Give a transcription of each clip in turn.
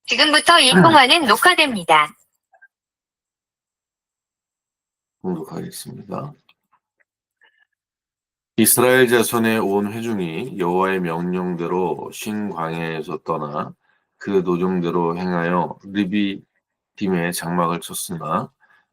지금부터 이 통화는 녹화됩니다. 공독하겠습니다. 이스라엘 자손의 온 회중이 여호와의 명령대로 신 광야에서 떠나 그 노정대로 행하여 르비딤에 장막을 쳤으나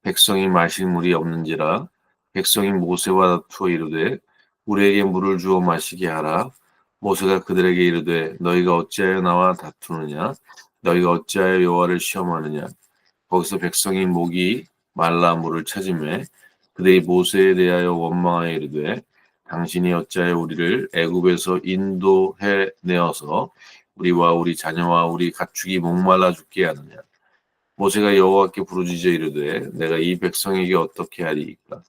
백성이 마실 물이 없는지라. 백성이 모세와 다투어 이르되 우리에게 물을 주어 마시게 하라. 모세가 그들에게 이르되 너희가 어찌하여 나와 다투느냐? 너희가 어찌하여 여호와를 시험하느냐? 거기서 백성이 목이 말라 물을 찾으매 그들이 모세에 대하여 원망하여 이르되 당신이 어찌하여 우리를 애굽에서 인도해 내어서 우리와 우리 자녀와 우리 가축이 목말라 죽게 하느냐? 모세가 여호와께 부르짖어 이르되 내가 이 백성에게 어떻게 하리이까?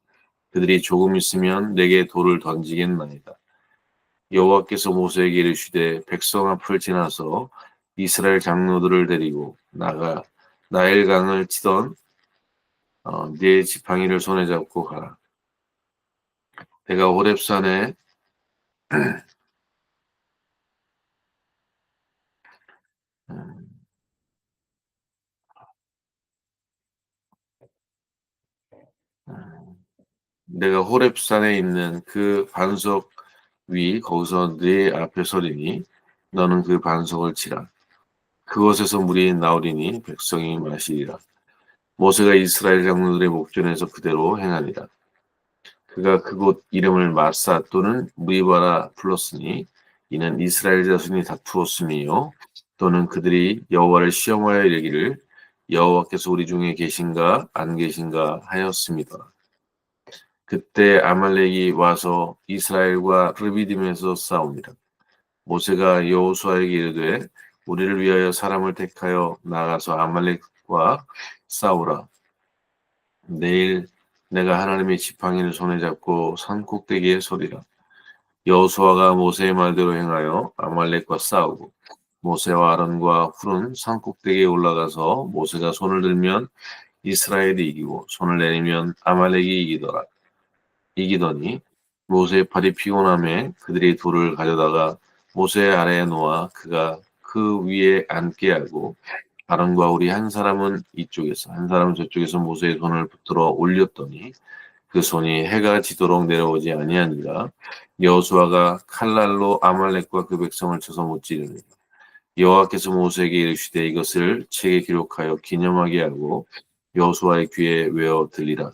그들이 조금 있으면 내게 돌을 던지겠나이다. 여호와께서 모세에게 이르시되 백성 앞을 지나서 이스라엘 장로들을 데리고 나가 나일강을 치던 네 지팡이를 손에 잡고 가라. 내가 호렙산에 내가 호렙산에 있는 그 반석 위 거기서 네 앞에 서리니 너는 그 반석을 치라. 그곳에서 물이 나오리니 백성이 마시리라. 모세가 이스라엘 장로들의 목전에서 그대로 행하니라. 그가 그곳 이름을 마사 또는 무리바라 불렀으니 이는 이스라엘 자손이 다투었음이요 또는 그들이 여호와를 시험하여 이르기를 여호와께서 우리 중에 계신가 안 계신가 하였습니다. 그때 아말렉이 와서 이스라엘과 르비딤에서 싸웁니다. 모세가 여호수아에게 이르되 우리를 위하여 사람을 택하여 나가서 아말렉과 싸우라. 내일 내가 하나님의 지팡이를 손에 잡고 산 꼭대기에 서리라. 여호수아가 모세의 말대로 행하여 아말렉과 싸우고 모세와 아론과 훌은 산 꼭대기에 올라가서 모세가 손을 들면 이스라엘이 이기고 손을 내리면 아말렉이 이기더니 모세의 팔이 피곤함에 그들이 돌을 가져다가 모세 아래에 놓아 그가 그 위에 앉게 하고 아론과 우리 한 사람은 이쪽에서 한 사람은 저쪽에서 모세의 손을 붙들어 올렸더니 그 손이 해가 지도록 내려오지 아니하니라. 여호수아가 칼날로 아말렉과 그 백성을 쳐서 못지르니 여호와께서 모세에게 이르시되 이것을 책에 기록하여 기념하게 하고 여호수아의 귀에 외어 들리라.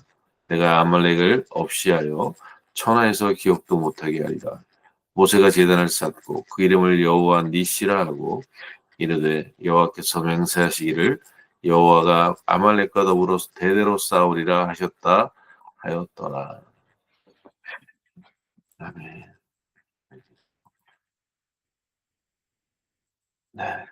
내가 아말렉을 없이하여 천하에서 기억도 못하게 하리라. 모세가 제단을 쌓고 그 이름을 여호와 니시라 하고 이르되 여호와께서 맹세하시기를 여호와가 아말렉과 더불어 대대로 싸우리라 하셨다 하였더라. 아멘. 네.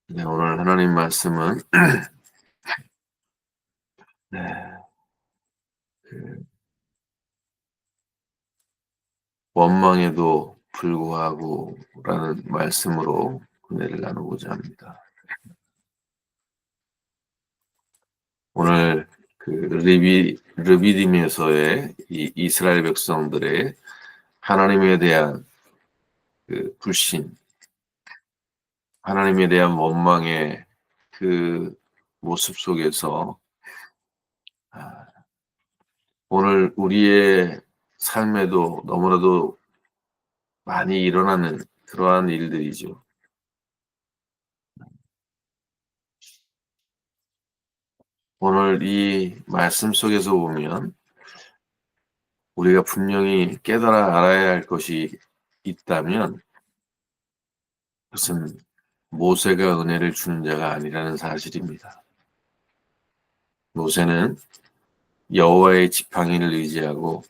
네, 오늘 하나님 말씀은 네, 그 원망에도 불구하고라는 말씀으로 은혜를 나누고자 합니다. 오늘 그 르비딤에서의 이 이스라엘 백성들의 하나님에 대한 그 불신, 하나님에 대한 원망의 그 모습 속에서 오늘 우리의 삶에도 너무나도 많이 일어나는 그러한 일들이죠. 오늘 이 말씀 속에서 보면 우리가 분명히 깨달아 알아야 할 것이 있다면 그것은 모세가 은혜를 주는 자가 아니라는 사실입니다. 모세는 여호와의 지팡이를 의지하고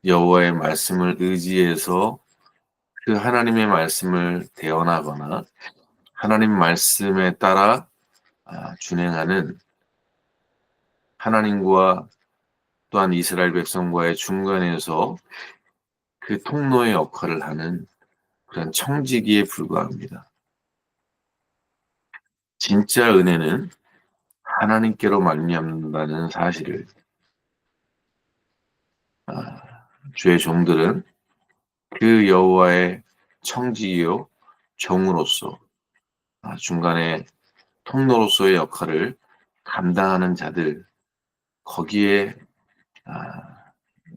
여호와의 말씀을 의지해서 그 하나님의 말씀을 대언하거나 하나님 말씀에 따라 준행하는 하나님과 또한 이스라엘 백성과의 중간에서 그 통로의 역할을 하는 그런 청지기에 불과합니다. 진짜 은혜는 하나님께로 말미암는다는 사실을 주의 종들은 그 여호와의 청지기요 종으로서 중간에 통로로서의 역할을 감당하는 자들 거기에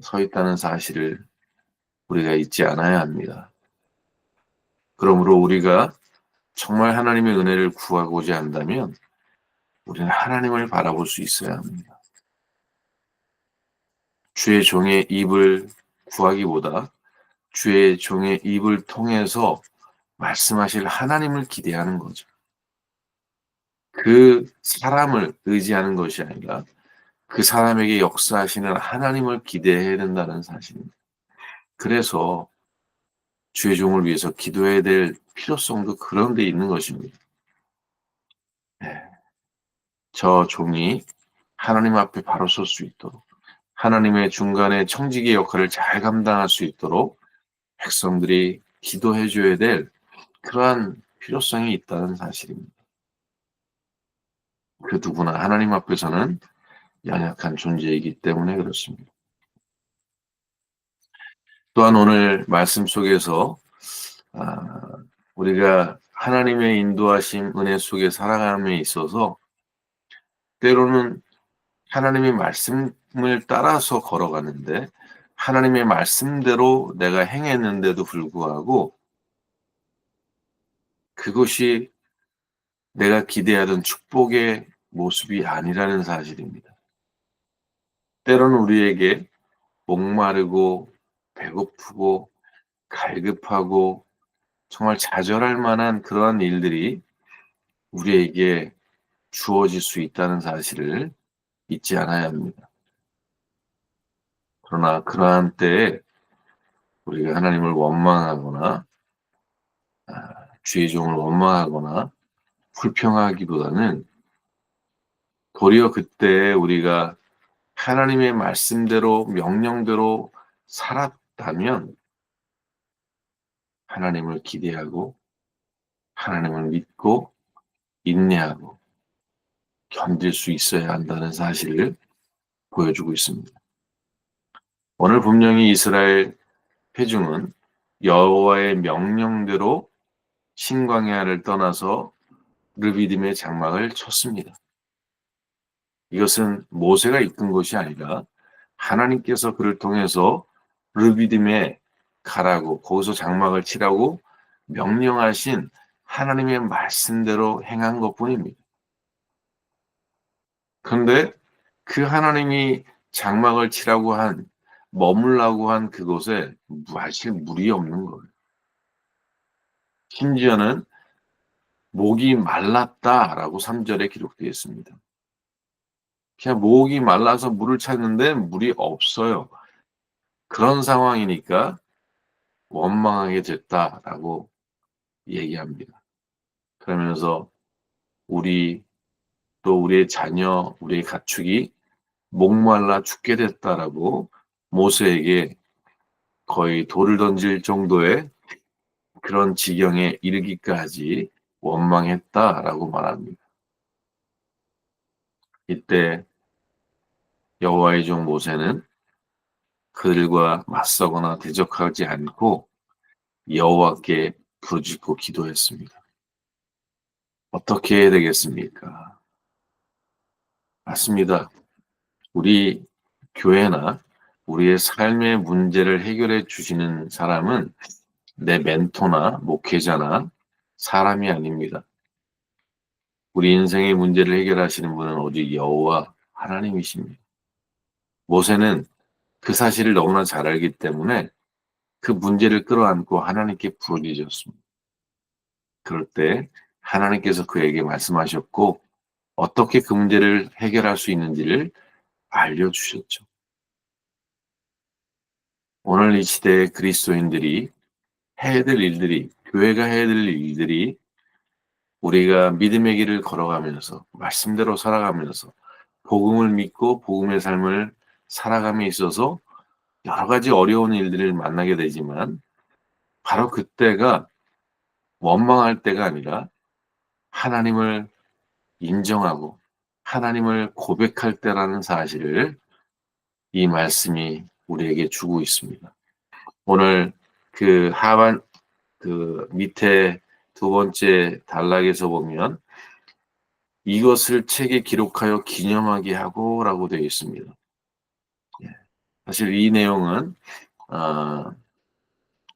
서 있다는 사실을 우리가 잊지 않아야 합니다. 그러므로 우리가 정말 하나님의 은혜를 구하고자 한다면 우리는 하나님을 바라볼 수 있어야 합니다. 주의 종의 입을 구하기보다 주의 종의 입을 통해서 말씀하실 하나님을 기대하는 거죠. 그 사람을 의지하는 것이 아니라 그 사람에게 역사하시는 하나님을 기대해야 된다는 사실입니다. 그래서 주의 종을 위해서 기도해야 될 필요성도 그런 데 있는 것입니다. 네. 저 종이 하나님 앞에 바로 설 수 있도록 하나님의 중간에 청지기 역할을 잘 감당할 수 있도록 백성들이 기도해 줘야 될 그러한 필요성이 있다는 사실입니다. 그 누구나 하나님 앞에서는 연약한 존재이기 때문에 그렇습니다. 또한 오늘 말씀 속에서 우리가 하나님의 인도하심 은혜 속에 살아감에 있어서 때로는 하나님의 말씀을 따라서 걸어가는데 하나님의 말씀대로 내가 행했는데도 불구하고 그것이 내가 기대하던 축복의 모습이 아니라는 사실입니다. 때로는 우리에게 목마르고 배고프고 갈급하고 정말 좌절할 만한 그러한 일들이 우리에게 주어질 수 있다는 사실을 잊지 않아야 합니다. 그러나 그러한 때에 우리가 하나님을 원망하거나 주의 종을 원망하거나 불평하기보다는 도리어 그때 우리가 하나님의 말씀대로 명령대로 살았다면 하나님을 기대하고 하나님을 믿고 인내하고 견딜 수 있어야 한다는 사실을 보여주고 있습니다. 오늘 분명히 이스라엘 회중은 여호와의 명령대로 신광야를 떠나서 르비딤의 장막을 쳤습니다. 이것은 모세가 이끈 것이 아니라 하나님께서 그를 통해서 르비딤에 가라고 거기서 장막을 치라고 명령하신 하나님의 말씀대로 행한 것뿐입니다. 그런데 그 하나님이 장막을 치라고 머물라고 한 그곳에 사실 물이 없는 거예요. 심지어는 목이 말랐다라고 3절에 기록되어 있습니다. 그냥 목이 말라서 물을 찾는데 물이 없어요. 그런 상황이니까 원망하게 됐다라고 얘기합니다. 그러면서 또 우리의 자녀, 우리의 가축이 목말라 죽게 됐다라고 모세에게 거의 돌을 던질 정도의 그런 지경에 이르기까지 원망했다라고 말합니다. 이때 여호와의 종 모세는 그들과 맞서거나 대적하지 않고 여호와께 부르짖고 기도했습니다. 어떻게 해야 되겠습니까? 맞습니다. 우리 교회나 우리의 삶의 문제를 해결해 주시는 사람은 내 멘토나 목회자나 사람이 아닙니다. 우리 인생의 문제를 해결하시는 분은 오직 여호와 하나님이십니다. 모세는 그 사실을 너무나 잘 알기 때문에 그 문제를 끌어안고 하나님께 부르짖었습니다. 그럴 때 하나님께서 그에게 말씀하셨고 어떻게 그 문제를 해결할 수 있는지를 알려주셨죠. 오늘 이 시대의 그리스도인들이 해야 될 일들이, 교회가 해야 될 일들이 우리가 믿음의 길을 걸어가면서 말씀대로 살아가면서 복음을 믿고 복음의 삶을 살아감에 있어서 여러 가지 어려운 일들을 만나게 되지만 바로 그때가 원망할 때가 아니라 하나님을 인정하고 하나님을 고백할 때라는 사실을 이 말씀이 우리에게 주고 있습니다. 오늘 그 하반 그 밑에 두 번째 단락에서 보면 이것을 책에 기록하여 기념하게 하고라고 되어 있습니다. 사실 이 내용은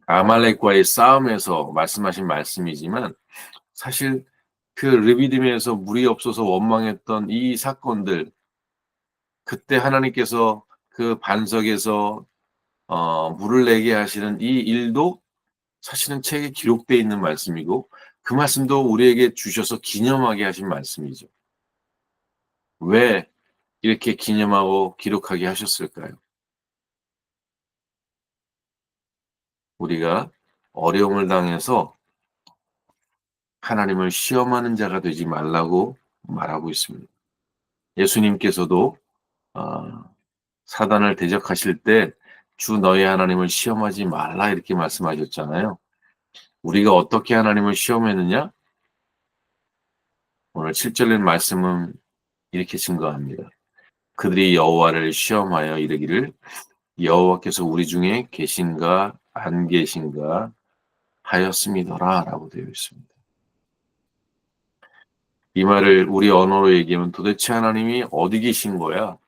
아말렉과의 싸움에서 말씀하신 말씀이지만 사실 그 르비딤에서 물이 없어서 원망했던 이 사건들, 그때 하나님께서 그 반석에서 물을 내게 하시는 이 일도 사실은 책에 기록되어 있는 말씀이고 그 말씀도 우리에게 주셔서 기념하게 하신 말씀이죠. 왜 이렇게 기념하고 기록하게 하셨을까요? 우리가 어려움을 당해서 하나님을 시험하는 자가 되지 말라고 말하고 있습니다. 예수님께서도 사단을 대적하실 때 주 너희 하나님을 시험하지 말라 이렇게 말씀하셨잖아요. 우리가 어떻게 하나님을 시험했느냐? 오늘 7절의 말씀은 이렇게 증거합니다. 그들이 여호와를 시험하여 이르기를 여호와께서 우리 중에 계신가 안 계신가 하였음이더라 라고 되어 있습니다. 이 말을 우리 언어로 얘기하면 도대체 하나님이 어디 계신 거야?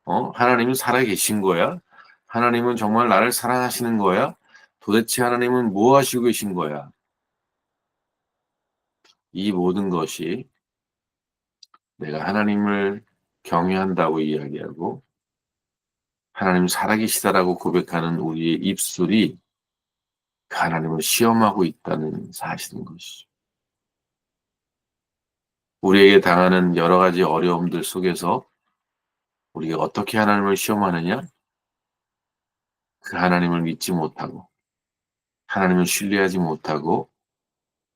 하나님은 살아 계신 거야? 하나님은 정말 나를 사랑하시는 거야? 도대체 하나님은 뭐 하시고 계신 거야? 이 모든 것이 내가 하나님을 경외한다고 이야기하고 하나님 살아계시다라고 고백하는 우리의 입술이 그 하나님을 시험하고 있다는 사실인 것이죠. 우리에게 당하는 여러 가지 어려움들 속에서 우리가 어떻게 하나님을 시험하느냐? 그 하나님을 믿지 못하고 하나님을 신뢰하지 못하고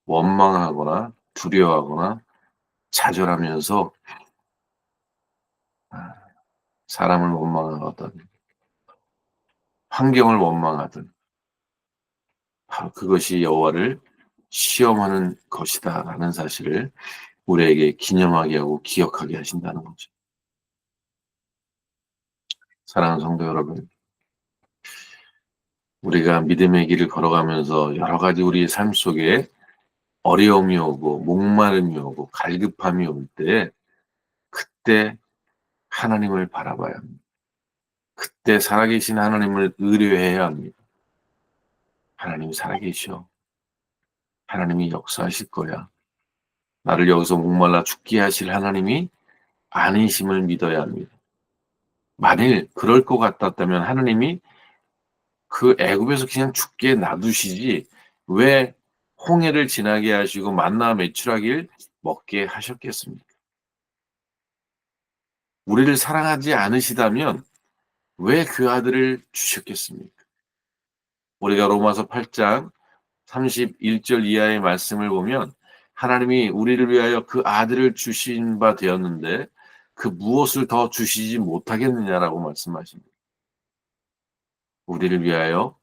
원망하거나 두려워하거나 좌절하면서 사람을 원망하든 환경을 원망하든 바로 그것이 여호와를 시험하는 것이다라는 사실을 우리에게 기념하게 하고 기억하게 하신다는 거죠. 사랑하는 성도 여러분, 우리가 믿음의 길을 걸어가면서 여러 가지 우리의 삶 속에 어려움이 오고 목마름이 오고 갈급함이 올 때 그때 하나님을 바라봐야 합니다. 그때 살아계신 하나님을 의뢰해야 합니다. 하나님이 살아계셔. 하나님이 역사하실 거야. 나를 여기서 목말라 죽게 하실 하나님이 아니심을 믿어야 합니다. 만일 그럴 것 같았다면 하나님이 그 애굽에서 그냥 죽게 놔두시지 왜 홍해를 지나게 하시고 만나 메추라기를 먹게 하셨겠습니까? 우리를 사랑하지 않으시다면 왜 그 아들을 주셨겠습니까? 우리가 로마서 8장 31절 이하의 말씀을 보면 하나님이 우리를 위하여 그 아들을 주신 바 되었는데 그 무엇을 더 주시지 못하겠느냐라고 말씀하십니다. 우리를 위하여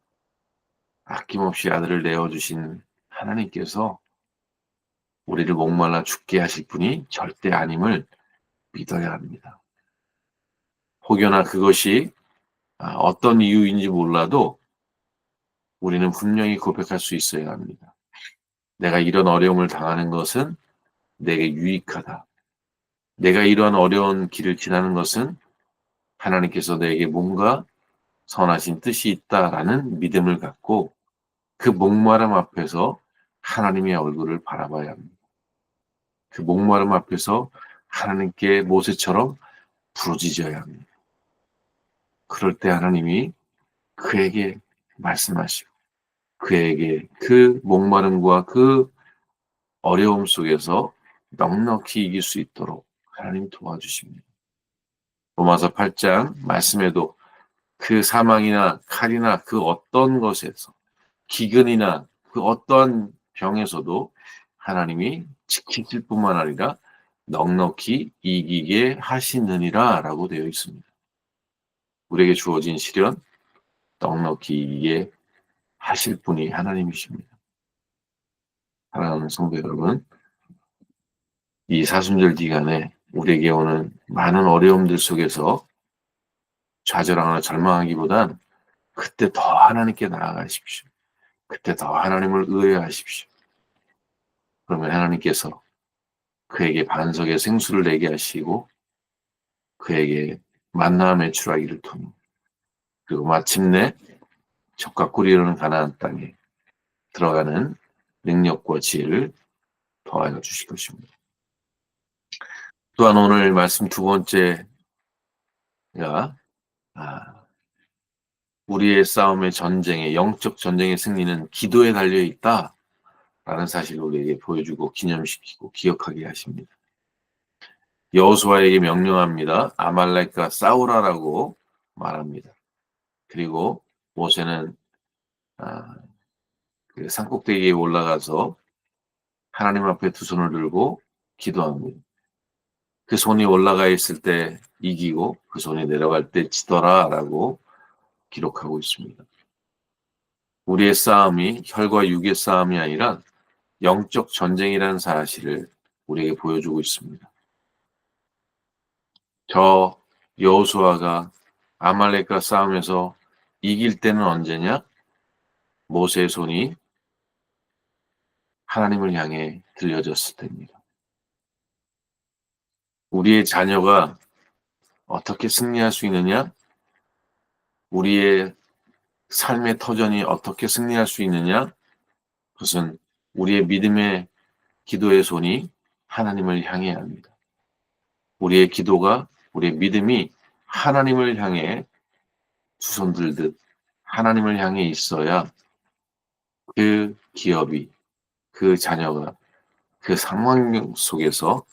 아낌없이 아들을 내어주신 하나님께서 우리를 목말라 죽게 하실 분이 절대 아님을 믿어야 합니다. 혹여나 그것이 어떤 이유인지 몰라도 우리는 분명히 고백할 수 있어야 합니다. 내가 이런 어려움을 당하는 것은 내게 유익하다. 내가 이러한 어려운 길을 지나는 것은 하나님께서 내게 뭔가 선하신 뜻이 있다라는 믿음을 갖고 그 목마름 앞에서 하나님의 얼굴을 바라봐야 합니다. 그 목마름 앞에서 하나님께 모세처럼 부르짖어야 합니다. 그럴 때 하나님이 그에게 말씀하시고 그에게 그 목마름과 그 어려움 속에서 넉넉히 이길 수 있도록 하나님 도와주십니다. 로마서 8장 말씀에도 그 사망이나 칼이나 그 어떤 것에서 기근이나 그 어떠한 병에서도 하나님이 지키실 뿐만 아니라 넉넉히 이기게 하시느니라 라고 되어 있습니다. 우리에게 주어진 시련 넉넉히 이기게 하실 분이 하나님이십니다. 사랑하는 성도 여러분, 이 사순절 기간에 우리에게 오는 많은 어려움들 속에서 좌절하거나 절망하기보단 그때 더 하나님께 나아가십시오. 그때 더 하나님을 의뢰하십시오. 그러면 하나님께서 그에게 반석의 생수를 내게 하시고 그에게 만나 매출하기를 통해 그리고 마침내 적과 꿀이 흐르는 가나안 땅에 들어가는 능력과 지혜를 더하여 주실 것입니다. 또한 오늘 말씀 두 번째가 우리의 싸움의 전쟁의 영적 전쟁의 승리는 기도에 달려 있다라는 사실을 우리에게 보여주고 기념시키고 기억하게 하십니다. 여호수아에게 명령합니다. 아말렉과 싸우라라고 말합니다. 그리고 모세는 그 산꼭대기에 올라가서 하나님 앞에 두 손을 들고 기도합니다. 그 손이 올라가 있을 때 이기고 그 손이 내려갈 때 지더라라고 기록하고 있습니다. 우리의 싸움이 혈과 육의 싸움이 아니라 영적 전쟁이라는 사실을 우리에게 보여주고 있습니다. 저 여호수아가 아말렉과 싸움에서 이길 때는 언제냐? 모세의 손이 하나님을 향해 들려졌을 때입니다. 우리의 자녀가 어떻게 승리할 수 있느냐? 우리의 삶의 터전이 어떻게 승리할 수 있느냐? 그것은 우리의 믿음의 기도의 손이 하나님을 향해야 합니다. 우리의 기도가, 우리의 믿음이 하나님을 향해 두 손 들듯 하나님을 향해 있어야 그 기업이, 그 자녀가 그 상황 속에서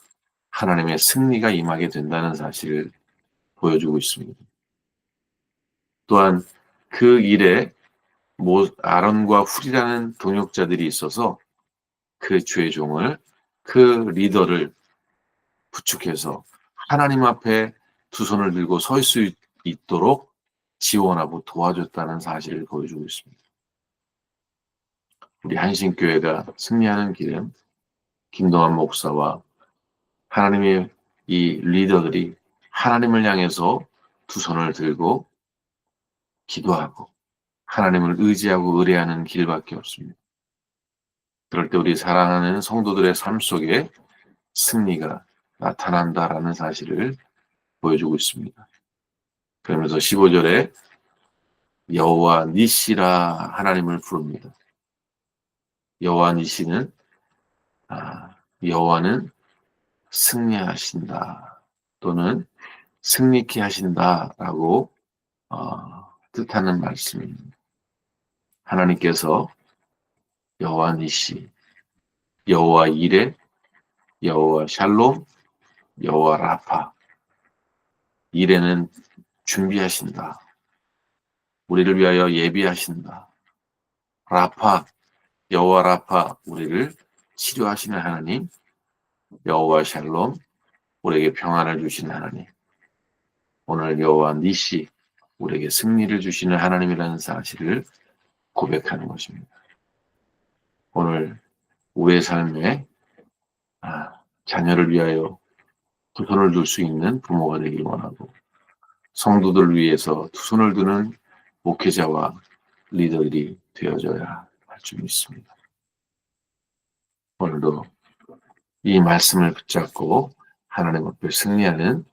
하나님의 승리가 임하게 된다는 사실을 보여주고 있습니다. 또한 그 일에 아론과 훌이라는 동역자들이 있어서 그 주의 종을, 그 리더를 부축해서 하나님 앞에 두 손을 들고 설 수 있도록 지원하고 도와줬다는 사실을 보여주고 있습니다. 우리 한신교회가 승리하는 길은 김동환 목사와 하나님의 이 리더들이 하나님을 향해서 두 손을 들고 기도하고 하나님을 의지하고 의뢰하는 길밖에 없습니다. 그럴 때 우리 사랑하는 성도들의 삶 속에 승리가 나타난다라는 사실을 보여주고 있습니다. 그러면서 15절에 여호와 니시라 하나님을 부릅니다. 여호와 니시는 여호와는 승리하신다 또는 승리케 하신다라고 뜻하는 말씀입니다. 하나님께서 여호와 니시, 여호와 이레, 여호와 샬롬, 여호와 라파. 이레는 준비하신다. 우리를 위하여 예비하신다. 라파, 여호와 라파, 우리를 치료하시는 하나님. 여호와 샬롬, 우리에게 평안을 주시는 하나님. 오늘 여호와 니시, 우리에게 승리를 주시는 하나님이라는 사실을 고백하는 것입니다. 오늘 우리의 삶에 자녀를 위하여 두 손을 들 수 있는 부모가 되길 원하고 성도들을 위해서 두 손을 드는 목회자와 리더들이 되어져야 할 줄 믿습니다. 오늘도 이 말씀을 붙잡고 하나님 앞에 승리하는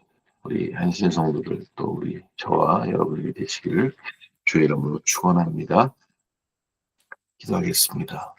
우리 한신 성도들 또 우리 저와 여러분이 되시기를 주의 이름으로 축원합니다. 기도하겠습니다.